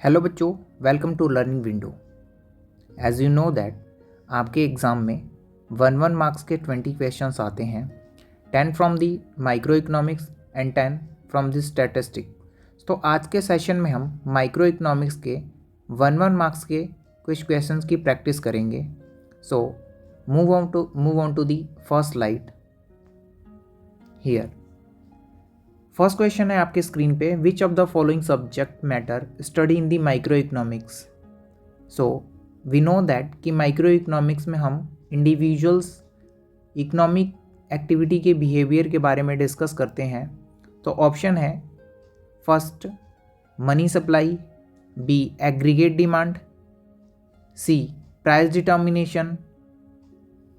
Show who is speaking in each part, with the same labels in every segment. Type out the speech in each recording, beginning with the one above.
Speaker 1: Hello बच्चों, welcome to learning window. As you know that आपके exam में 1 marks के 20 क्वेश्चंस आते हैं, 10 from the micro economics and 10 from the statistics. तो आज के सेशन में हम माइक्रो इकोनॉमिक्स के 1 मार्क्स के कुछ क्वेश्चंस की प्रैक्टिस करेंगे। So move on to the first slide here. First question है आपके स्क्रीन पे, which of the following subject matter study in the micro economics. So we know that कि micro economics में हम इंडिविजुअल्स इकोनॉमिक एक्टिविटी के behaviour के बारे में डिस्कस करते हैं। तो ऑप्शन है first money supply, B aggregate demand, C price determination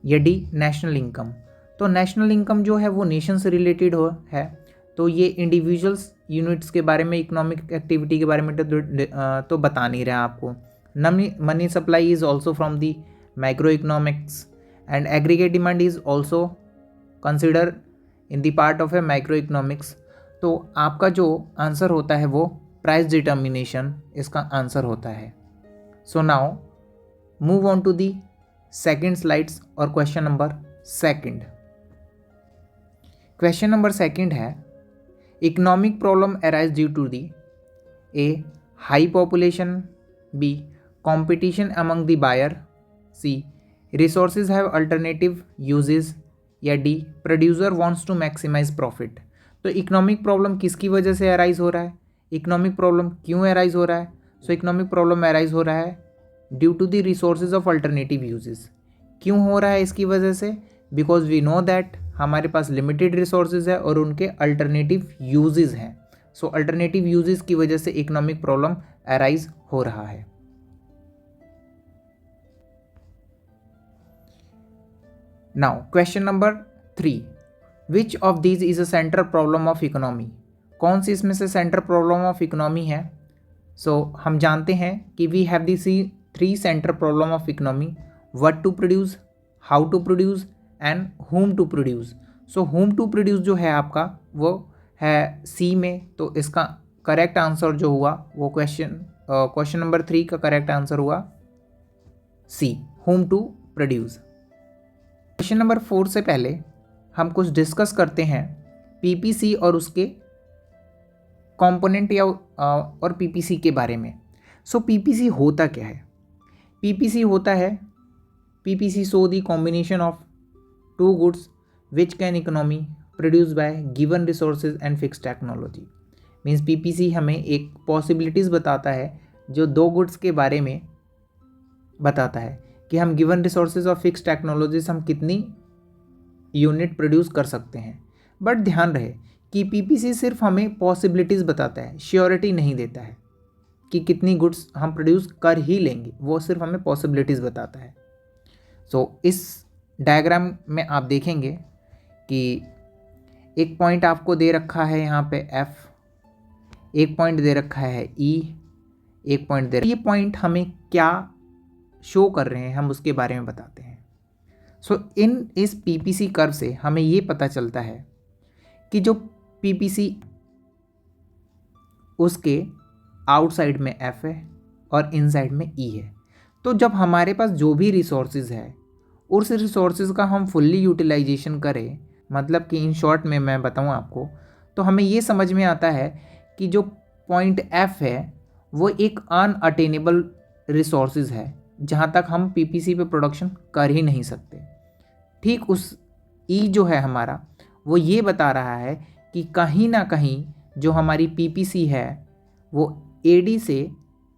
Speaker 1: या डी नेशनल इनकम। तो नेशनल इनकम जो है वो नेशन से रिलेटेड है, तो ये इंडिविजुअल्स यूनिट्स के बारे में, इकोनॉमिक एक्टिविटी के बारे में तो बता नहीं रहा आपको। Money supply is also from the micro economics and aggregate demand is also consider in the part of A micro economics. तो आपका जो आंसर होता है वो प्राइस डिटर्मिनेशन इसका आंसर होता है। So now move on to the second slides और question number second. Question number second है, economic problem arise due to the A high population, B competition among the buyer, C resources have alternative uses या D producer wants to maximise profit. तो economic problem किसकी वजह से arise हो रहा है, economic problem क्यों अराइज हो रहा है? सो इकोनॉमिक प्रॉब्लम अराइज हो रहा है due to the resources of alternative uses. क्यों हो रहा है इसकी वजह से? बिकॉज वी नो दैट हमारे पास लिमिटेड रिसोर्सेज है और उनके अल्टरनेटिव यूजेस हैं। सो अल्टरनेटिव यूजेस की वजह से इकोनॉमिक प्रॉब्लम अराइज हो रहा है। Now question number 3, which of these is a central problem of economy. कौन सी इसमें से सेंट्रल प्रॉब्लम ऑफ इकोनॉमी है? सो हम जानते हैं कि we have the 3 central problem of economy, what to produce, how to produce and whom to produce. So whom to produce जो है आपका वो है सी में। तो इसका करेक्ट आंसर जो हुआ वो क्वेश्चन नंबर 3 का करेक्ट आंसर हुआ C, whom to produce. Question number 4 से पहले हम कुछ डिस्कस करते हैं पीपीसी और उसके कंपोनेंट या और पीपीसी के बारे में। सो पीपीसी होता क्या है? पीपीसी होता है, PPC show the combination of two goods which can economy produce by given resources and fix technology. Means PPC हमें एक पॉसिबिलिटीज़ बताता है जो 2 गुड्स के बारे में बताता है कि हम गिवन रिसोर्सेज और फिक्स टेक्नोलॉजीज हम कितनी यूनिट प्रोड्यूस कर सकते हैं। बट ध्यान रहे कि पीपीसी सिर्फ हमें पॉसिबिलिटीज़ बताता है, श्योरिटी नहीं देता है कि कितनी गुड्स हम प्रोड्यूस कर ही लेंगे, वो सिर्फ हमें पॉसिबिलिटीज़ बताता है। सो इस डायग्राम में आप देखेंगे कि एक पॉइंट आपको दे रखा है यहाँ पे F, एक पॉइंट दे रखा है E, एक पॉइंट दे रखा है। ये पॉइंट हमें क्या शो कर रहे हैं हम उसके बारे में बताते हैं। सो इस पीपीसी कर्व से हमें ये पता चलता है कि जो पीपीसी उसके आउटसाइड में F है और इनसाइड में E है। तो जब हमारे पास जो भी रिसोर्सेज है उस रिसोर्सेज का हम फुल्ली यूटिलाइजेशन करें, मतलब कि इन शॉर्ट में मैं बताऊं आपको, तो हमें ये समझ में आता है कि जो पॉइंट F है वो एक अनअटेनेबल रिसोर्सेज है जहां तक हम पीपीसी पे प्रोडक्शन कर ही नहीं सकते। ठीक उस E जो है हमारा वो ये बता रहा है कि कहीं ना कहीं जो हमारी पीपीसी है वो AD से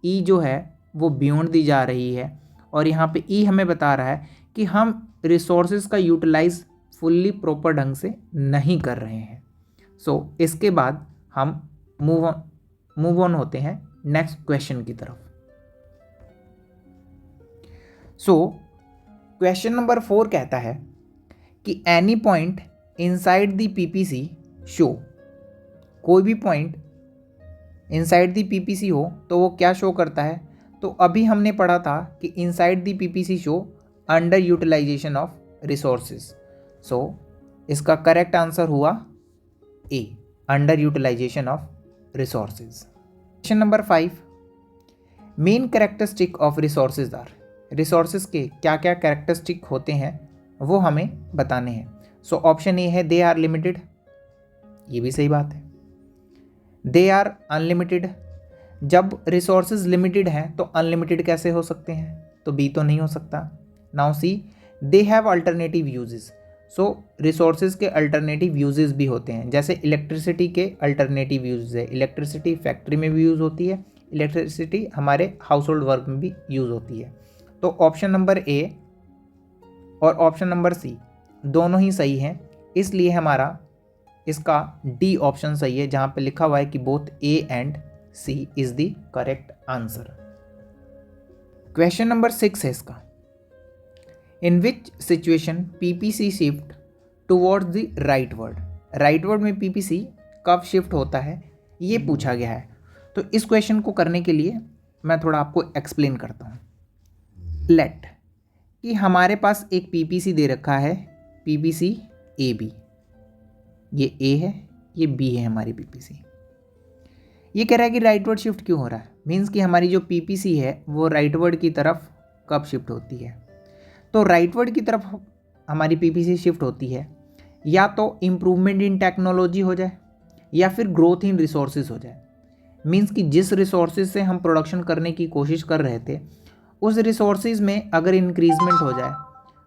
Speaker 1: E जो है वो बियॉन्ड दी जा रही है, और यहाँ पे E हमें बता रहा है कि हम रिसोर्सेज का यूटिलाइज फुल्ली प्रॉपर ढंग से नहीं कर रहे हैं। सो इसके बाद हम मूव ऑन होते हैं नेक्स्ट क्वेश्चन की तरफ। सो क्वेश्चन नंबर 4 कहता है कि any point inside the PPC show, कोई भी पॉइंट इनसाइड द पीपीसी हो तो वो क्या शो करता है? तो अभी हमने पढ़ा था कि inside the PPC show under utilisation of resources. So इसका करेक्ट आंसर हुआ A, under utilisation of resources. Question number 5, main characteristic of resources are, resources के क्या क्या कैरेक्टरिस्टिक होते हैं वो हमें बताने हैं। सो ऑप्शन ए है दे आर लिमिटेड, ये भी सही बात है। दे आर अनलिमिटेड, जब रिसोर्सेज लिमिटेड हैं तो अनलिमिटेड कैसे हो सकते हैं, तो बी तो नहीं हो सकता। Now see they have alternative uses, so resources के अल्टरनेटिव यूजेस भी होते हैं, जैसे इलेक्ट्रिसिटी के अल्टरनेटिव यूज है, इलेक्ट्रिसिटी फैक्ट्री में भी यूज़ होती है, इलेक्ट्रिसिटी हमारे हाउस होल्ड वर्क में भी यूज़ होती है। तो ऑप्शन नंबर ए और ऑप्शन नंबर सी दोनों ही सही हैं, इसलिए हमारा इसका डी ऑप्शन सही है, जहाँ पे लिखा हुआ है कि both A and C is the correct answer. Question number 6 है इसका, in which situation PPC shift towards the rightward, rightward में पीपीसी कब शिफ्ट होता है ये पूछा गया है। तो इस क्वेश्चन को करने के लिए मैं थोड़ा आपको एक्सप्लेन करता हूँ। लेट कि हमारे पास एक पीपीसी दे रखा है, पीपीसी ए बी, ये ए है ये बी है हमारी पीपीसी। ये कह रहा है कि राइटवर्ड शिफ्ट क्यों हो रहा है, मीन्स कि हमारी जो पीपीसी है वो राइटवर्ड की तरफ कब शिफ्ट होती है। तो राइटवर्ड की तरफ हमारी पीपीसी शिफ्ट होती है या तो इम्प्रूवमेंट इन टेक्नोलॉजी हो जाए या फिर ग्रोथ इन रिसोर्सेज हो जाए। मीन्स कि जिस रिसोर्सेज से हम प्रोडक्शन करने की कोशिश कर रहे थे उस रिसोर्सेज में अगर इंक्रीजमेंट हो जाए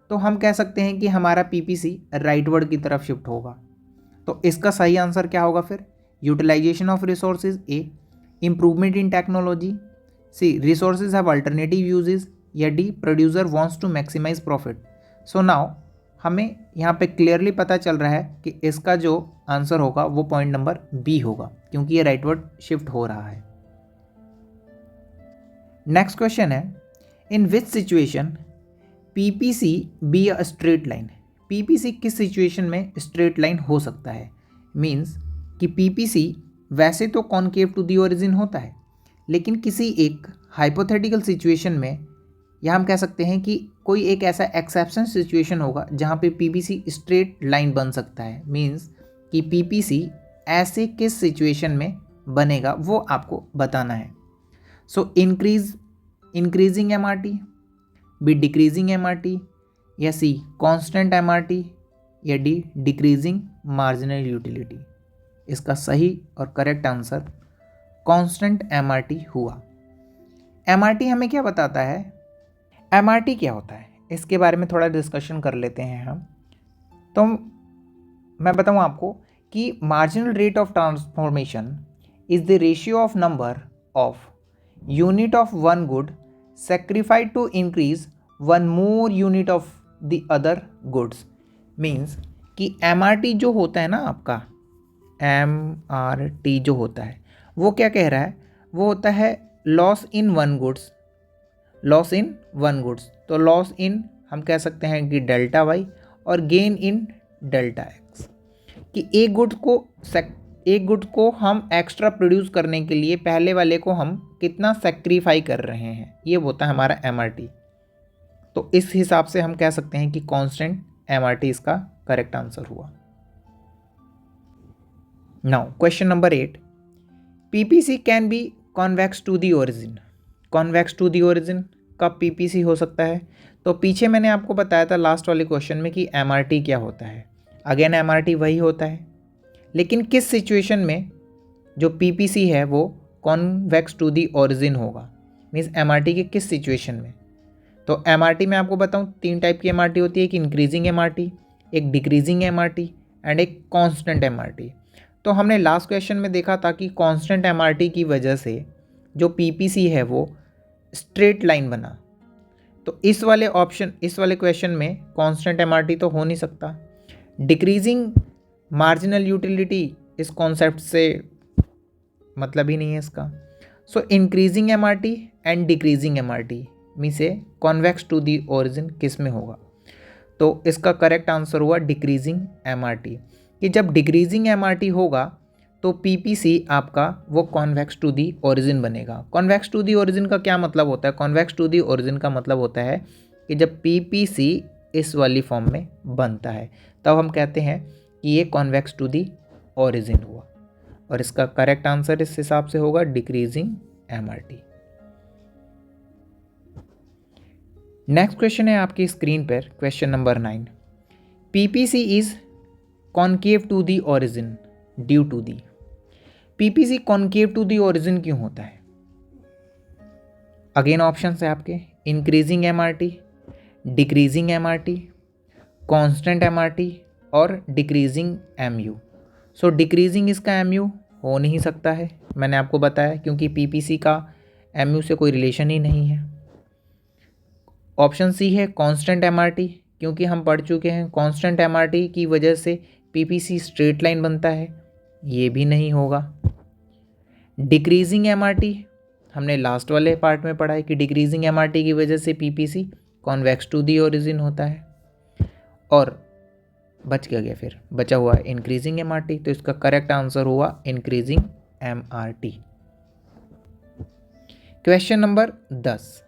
Speaker 1: तो हम कह सकते हैं कि हमारा पीपीसी राइटवर्ड की तरफ शिफ्ट होगा। तो इसका सही आंसर क्या होगा फिर, utilisation of resources A, improvement in technology, C resources have alternative uses, या D producer wants to maximise profit. So now हमें यहाँ पे क्लियरली पता चल रहा है कि इसका जो आंसर होगा वो पॉइंट नंबर बी होगा, क्योंकि ये राइटवर्ड शिफ्ट हो रहा है। नेक्स्ट क्वेश्चन है, in which situation PPC be a straight line, PPC किस सिचुएशन में स्ट्रेट लाइन हो सकता है। मीन्स कि पीपीसी वैसे तो कॉनकेव टू दी ओरिजिन होता है, लेकिन किसी एक हाइपोथेटिकल सिचुएशन में, या हम कह सकते हैं कि कोई एक ऐसा एक्सेप्शन सिचुएशन होगा जहाँ पे पीपीसी स्ट्रेट लाइन बन सकता है। मीन्स कि पीपीसी ऐसे किस सिचुएशन में बनेगा वो आपको बताना है। So increasing MRT, B decreasing MRT, या सी कांस्टेंट एमआरटी, या डी डिक्रीजिंग मार्जिनल यूटिलिटी। इसका सही और करेक्ट आंसर कांस्टेंट एमआरटी हुआ। एमआरटी हमें क्या बताता है, एमआरटी क्या होता है इसके बारे में थोड़ा डिस्कशन कर लेते हैं हम। तो मैं बताऊं आपको कि marginal rate of transformation is the ratio of number of unit of one good sacrificed to increase one more unit of the other goods. Means कि एमआरटी जो होता है ना आपका, एमआरटी जो होता है वो क्या कह रहा है, वो होता है loss in one goods, loss in one goods. तो लॉस इन हम कह सकते हैं कि डेल्टा वाई, और गेन इन डेल्टा एक्स, कि एक गुड को हम एक्स्ट्रा प्रोड्यूस करने के लिए पहले वाले को हम कितना सेक्रीफाई कर रहे हैं, ये होता है हमारा एमआरटी। तो इस हिसाब से हम कह सकते हैं कि कांस्टेंट एमआरटी इसका करेक्ट आंसर हुआ। Now question number 8, PPC can be convex to the origin, convex to the origin कब पीपीसी हो सकता है। तो पीछे मैंने आपको बताया था लास्ट वाले क्वेश्चन में कि एमआरटी क्या होता है, अगेन एमआरटी वही होता है, लेकिन किस सिचुएशन में जो पीपीसी है वो कॉन्वेक्स टू दी ओरिजिन होगा, मीन्स एमआरटी के किस सिचुएशन में। तो एमआरटी में आपको बताऊं 3 टाइप की एमआरटी होती है, एक इंक्रीजिंग एमआरटी, एक डिक्रीजिंग एमआरटी एंड एक कांस्टेंट एमआरटी। तो हमने लास्ट क्वेश्चन में देखा था कि कांस्टेंट एमआरटी की वजह से जो पीपीसी है वो स्ट्रेट लाइन बना। तो इस वाले क्वेश्चन में कांस्टेंट एमआरटी तो हो नहीं सकता। डिक्रीजिंग मार्जिनल यूटिलिटी इस कॉन्सेप्ट से मतलब ही नहीं है इसका। सो increasing MRT and decreasing MRT में से कॉन्वेक्स टू दी ओरिजिन किस में होगा। तो इसका करेक्ट आंसर हुआ डिक्रीजिंग एमआरटी, कि जब डिक्रीजिंग एमआरटी होगा तो पीपीसी आपका वो कॉन्वेक्स टू दी ओरिजिन बनेगा। कॉन्वेक्स टू दी ओरिजिन का क्या मतलब होता है, कॉन्वेक्स टू दी ओरिजिन का मतलब होता है कि जब पीपीसी इस वाली फॉर्म में बनता है तब हम कहते हैं कि ये कॉन्वेक्स टू दी ओरिजिन हुआ, और इसका करेक्ट आंसर इस हिसाब से होगा डिक्रीजिंग एमआरटी। नेक्स्ट क्वेश्चन है आपकी स्क्रीन पर, question number 9। PPC is concave to the origin due to the. PPC concave to the origin क्यों होता है? अगेन ऑप्शन है आपके, increasing MRT, decreasing MRT, constant MRT और डिक्रीजिंग एमयू। सो डिक्रीजिंग इसका एमयू हो नहीं सकता है, मैंने आपको बताया, क्योंकि पीपीसी का एमयू से कोई रिलेशन ही नहीं है। ऑप्शन सी है कांस्टेंट एमआरटी, क्योंकि हम पढ़ चुके हैं कांस्टेंट एमआरटी की वजह से पीपीसी स्ट्रेट लाइन बनता है, ये भी नहीं होगा। डिक्रीजिंग एमआरटी, हमने लास्ट वाले पार्ट में पढ़ा है कि डिक्रीजिंग एमआरटी की वजह से PPC convex to the origin होता है। और बच गया फिर बचा हुआ है इंक्रीजिंग एमआरटी, तो इसका करेक्ट आंसर हुआ increasing MRT. Question number 10।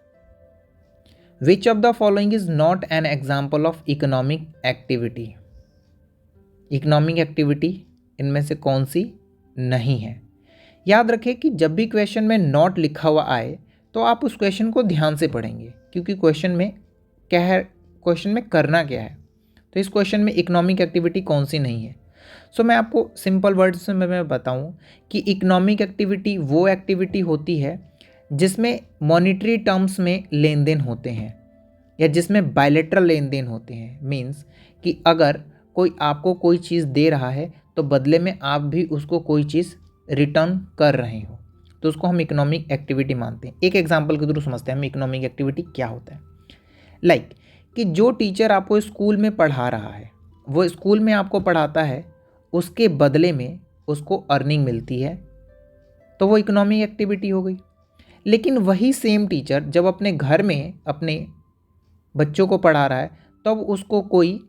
Speaker 1: Which of the following is not an example of economic activity. Economic activity इनमें से कौन सी नहीं है? याद रखें कि जब भी क्वेश्चन में नॉट लिखा हुआ आए तो आप उस क्वेश्चन को ध्यान से पढ़ेंगे, क्योंकि क्वेश्चन में क्या है, क्वेश्चन में करना क्या है। तो इस क्वेश्चन में इकोनॉमिक एक्टिविटी कौन सी नहीं है? सो मैं आपको सिंपल वर्ड्स में मैं बताऊं कि इकोनॉमिक एक्टिविटी वो एक्टिविटी होती है जिसमें मॉनिटरी टर्म्स में लेन देन होते हैं या जिसमें बायलैटरल लेन देन होते हैं। मीन्स कि अगर कोई आपको कोई चीज़ दे रहा है तो बदले में आप भी उसको कोई चीज़ रिटर्न कर रहे हो, तो उसको हम इकोनॉमिक एक्टिविटी मानते हैं। एक एग्जांपल के थ्रू समझते हैं हम इकोनॉमिक एक्टिविटी क्या होता है। लाइक कि जो टीचर आपको स्कूल में पढ़ा रहा है, वो स्कूल में आपको पढ़ाता है, उसके बदले में उसको अर्निंग मिलती है, तो वो इकोनॉमिक एक्टिविटी हो गई। लेकिन वही सेम टीचर जब अपने घर में अपने बच्चों को पढ़ा रहा है तब उसको कोई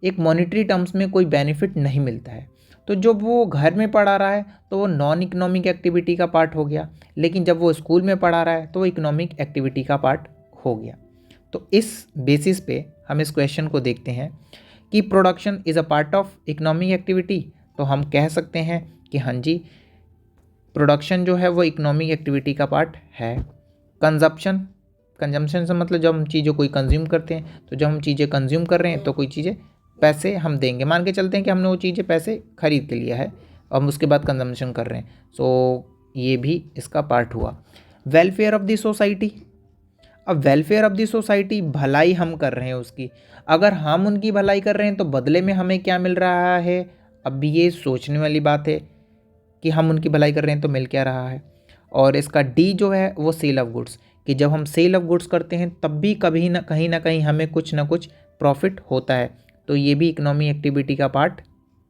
Speaker 1: एक मॉनिटरी टर्म्स में कोई बेनिफिट नहीं मिलता है, तो जब वो घर में पढ़ा रहा है तो वो नॉन इकोनॉमिक एक्टिविटी का पार्ट हो गया, लेकिन जब वो स्कूल में पढ़ा रहा है तो वो इकोनॉमिक एक्टिविटी का पार्ट हो गया। तो इस बेसिस पे हम इस क्वेश्चन को देखते हैं कि production is a part of economic activity, तो हम कह सकते हैं कि हाँ जी, प्रोडक्शन जो है वो इकोनॉमिक एक्टिविटी का पार्ट है। कंजम्पशन से मतलब जब हम चीज़ों को कंज्यूम करते हैं, तो जब हम चीज़ें कंज्यूम कर रहे हैं तो कोई चीज़ें पैसे हम देंगे, मान के चलते हैं कि हमने वो चीज़ें पैसे खरीद के लिया है, हम उसके बाद कंजम्पशन कर रहे हैं, सो ये भी इसका पार्ट हुआ। वेलफेयर ऑफ द सोसाइटी, अब वेलफेयर ऑफ द सोसाइटी, भलाई हम कर रहे हैं उसकी, अगर हम उनकी भलाई कर रहे हैं तो बदले में हमें क्या मिल रहा है? अब ये सोचने वाली बात है कि हम उनकी भलाई कर रहे हैं तो मिल क्या रहा है। और इसका डी जो है वो सेल ऑफ गुड्स, कि जब हम सेल ऑफ गुड्स करते हैं तब भी कभी ना कहीं हमें कुछ ना कुछ प्रॉफिट होता है, तो ये भी इकोनॉमिक एक्टिविटी का पार्ट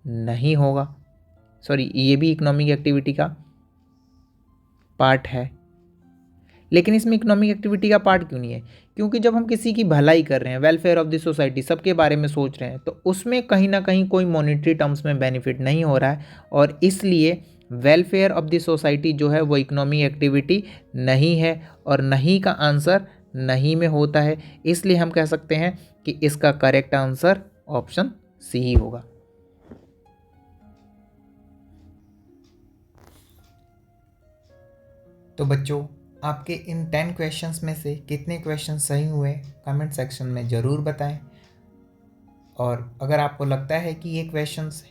Speaker 1: नहीं होगा। सॉरी, ये भी इकोनॉमिक एक्टिविटी का पार्ट है, लेकिन इसमें इकोनॉमिक एक्टिविटी का पार्ट क्यों नहीं है? क्योंकि जब हम किसी की भलाई कर रहे हैं, वेलफेयर ऑफ द सोसाइटी, सबके बारे में सोच रहे हैं, तो उसमें कहीं ना कहीं कोई मॉनिटरी टर्म्स में बेनिफिट नहीं हो रहा है, और इसलिए वेलफेयर ऑफ द सोसाइटी जो है वो इकोनॉमिक एक्टिविटी नहीं है, और नहीं का आंसर नहीं में होता है। इसलिए हम कह सकते हैं कि इसका करेक्ट आंसर ऑप्शन सी ही होगा। तो बच्चों, आपके इन 10 क्वेश्चंस में से कितने क्वेश्चन सही हुए कमेंट सेक्शन में ज़रूर बताएं। और अगर आपको लगता है कि ये क्वेश्चंस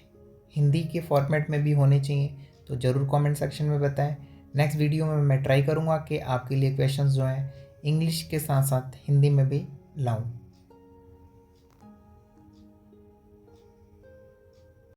Speaker 1: हिंदी के फॉर्मेट में भी होने चाहिए तो ज़रूर कमेंट सेक्शन में बताएं। नेक्स्ट वीडियो में मैं ट्राई करूँगा कि आपके लिए क्वेश्चंस जो हैं इंग्लिश के साथ साथ हिंदी में भी लाऊं।